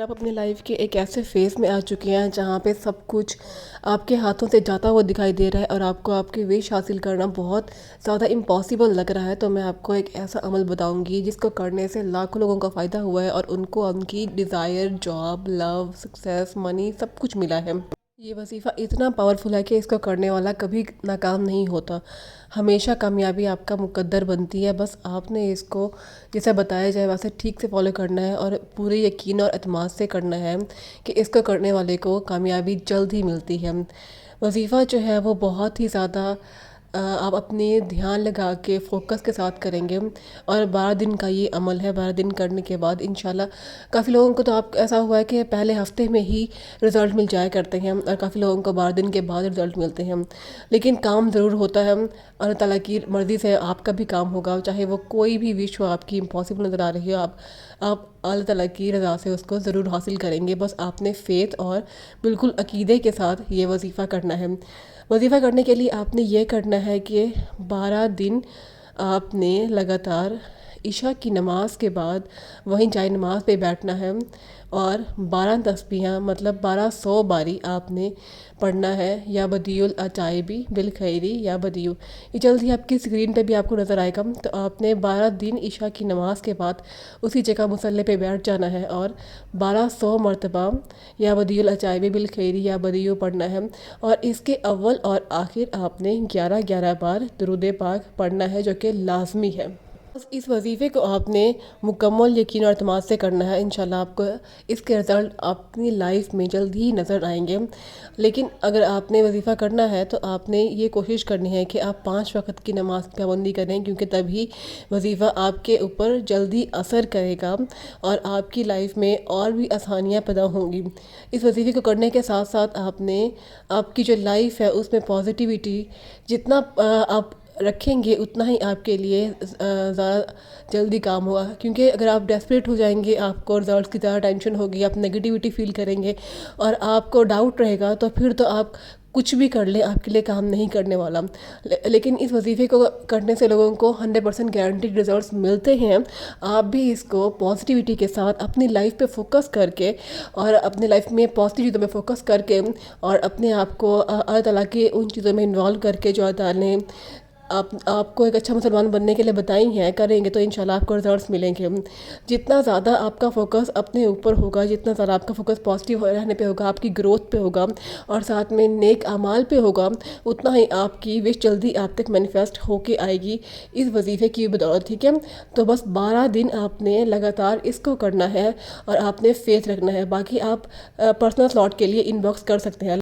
آپ اپنی لائف کے ایک ایسے فیز میں آ چکے ہیں جہاں پہ سب کچھ آپ کے ہاتھوں سے جاتا ہوا دکھائی دے رہا ہے اور آپ کو آپ کی وش حاصل کرنا بہت زیادہ امپاسبل لگ رہا ہے، تو میں آپ کو ایک ایسا عمل بتاؤں گی جس کو کرنے سے لاکھوں لوگوں کا فائدہ ہوا ہے اور ان کو ان کی ڈیزائر، جاب، لو، سکسیس، منی سب کچھ ملا ہے۔ یہ وظیفہ اتنا پاورفل ہے کہ اس کو کرنے والا کبھی ناکام نہیں ہوتا، ہمیشہ کامیابی آپ کا مقدر بنتی ہے۔ بس آپ نے اس کو جیسا بتایا جائے ویسے ٹھیک سے فالو کرنا ہے اور پورے یقین اور اعتماد سے کرنا ہے کہ اس کو کرنے والے کو کامیابی جلد ہی ملتی ہے۔ وظیفہ جو ہے وہ بہت ہی زیادہ آپ اپنے دھیان لگا کے فوکس کے ساتھ کریں گے اور 12 دن کا یہ عمل ہے۔ 12 دن کرنے کے بعد انشاءاللہ کافی لوگوں کو تو ایسا ہوا ہے کہ پہلے ہفتے میں ہی رزلٹ مل جایا کرتے ہیں اور کافی لوگوں کو 12 دن کے بعد رزلٹ ملتے ہیں، لیکن کام ضرور ہوتا ہے۔ اللہ تعالیٰ کی مرضی سے آپ کا بھی کام ہوگا، چاہے وہ کوئی بھی وش ہو آپ کی امپاسبل نظر آ رہی ہو، آپ اللہ تعالیٰ کی رضا سے اس کو ضرور حاصل کریں گے۔ بس آپ نے فیتھ اور بالکل عقیدے کے ساتھ یہ وظیفہ کرنا ہے۔ وظیفہ کرنے کے لیے آپ نے یہ کرنا ہے کہ 12 دن آپ نے لگاتار عشاء کی نماز کے بعد وہیں جائے نماز پہ بیٹھنا ہے اور 12 تسبیحاں مطلب 1200 باری آپ نے پڑھنا ہے، یا بدیع العجائبی بالخیری یا بدیع، یہ جلد ہی آپ کی اسکرین پہ بھی آپ کو نظر آئے گا۔ تو آپ نے 12 دن عشاء کی نماز کے بعد اسی جگہ مصلی پہ بیٹھ جانا ہے اور 1200 مرتبہ یا بدیع العجائبی بالخیری یا بدیع پڑھنا ہے، اور اس کے اول اور آخر آپ نے 11 بار درود پاک پڑھنا ہے جو کہ لازمی ہے۔ بس اس وظیفے کو آپ نے مکمل یقین اور اعتماد سے کرنا ہے، انشاءاللہ آپ کو اس کے رزلٹ اپنی لائف میں جلد ہی نظر آئیں گے۔ لیکن اگر آپ نے وظیفہ کرنا ہے تو آپ نے یہ کوشش کرنی ہے کہ آپ 5 وقت کی نماز کی پابندی کریں، کیونکہ تبھی وظیفہ آپ کے اوپر جلدی اثر کرے گا اور آپ کی لائف میں اور بھی آسانیاں پیدا ہوں گی۔ اس وظیفے کو کرنے کے ساتھ ساتھ آپ نے آپ کی جو لائف ہے اس میں پازیٹیوٹی جتنا آپ رکھیں گے اتنا ہی آپ کے لیے زیادہ جلدی کام ہوگا، کیونکہ اگر آپ ڈیسپریٹ ہو جائیں گے، آپ کو رزلٹس کی زیادہ ٹینشن ہوگی، آپ نگیٹیوٹی فیل کریں گے اور آپ کو ڈاؤٹ رہے گا، تو پھر تو آپ کچھ بھی کر لیں آپ کے لیے کام نہیں کرنے والا۔ لیکن اس وظیفے کو کرنے سے لوگوں کو 100% گارنٹیڈ رزلٹس ملتے ہیں۔ آپ بھی اس کو پازیٹیوٹی کے ساتھ اپنی لائف پہ فوکس کر کے اور اپنی لائف میں پازیٹیو چیزوں میں فوکس کر کے اور اپنے آپ کو اللہ تعالیٰ کے ان چیزوں میں انوالو کر کے جو اللہ تعالیٰ نے آپ کو ایک اچھا مسلمان بننے کے لیے بتائی ہیں کریں گے، تو انشاءاللہ آپ کو رزلٹس ملیں گے۔ جتنا زیادہ آپ کا فوکس اپنے اوپر ہوگا، جتنا زیادہ آپ کا فوکس پازیٹیو رہنے پہ ہوگا، آپ کی گروتھ پہ ہوگا اور ساتھ میں نیک اعمال پہ ہوگا، اتنا ہی آپ کی وش جلدی آپ تک مینیفیسٹ ہو کے آئے گی اس وظیفے کی بدولت، ٹھیک ہے؟ تو بس 12 دن آپ نے لگاتار اس کو کرنا ہے اور آپ نے فیتھ رکھنا ہے۔ باقی آپ پرسنل سلاٹ کے لیے ان باکس کر سکتے ہیں۔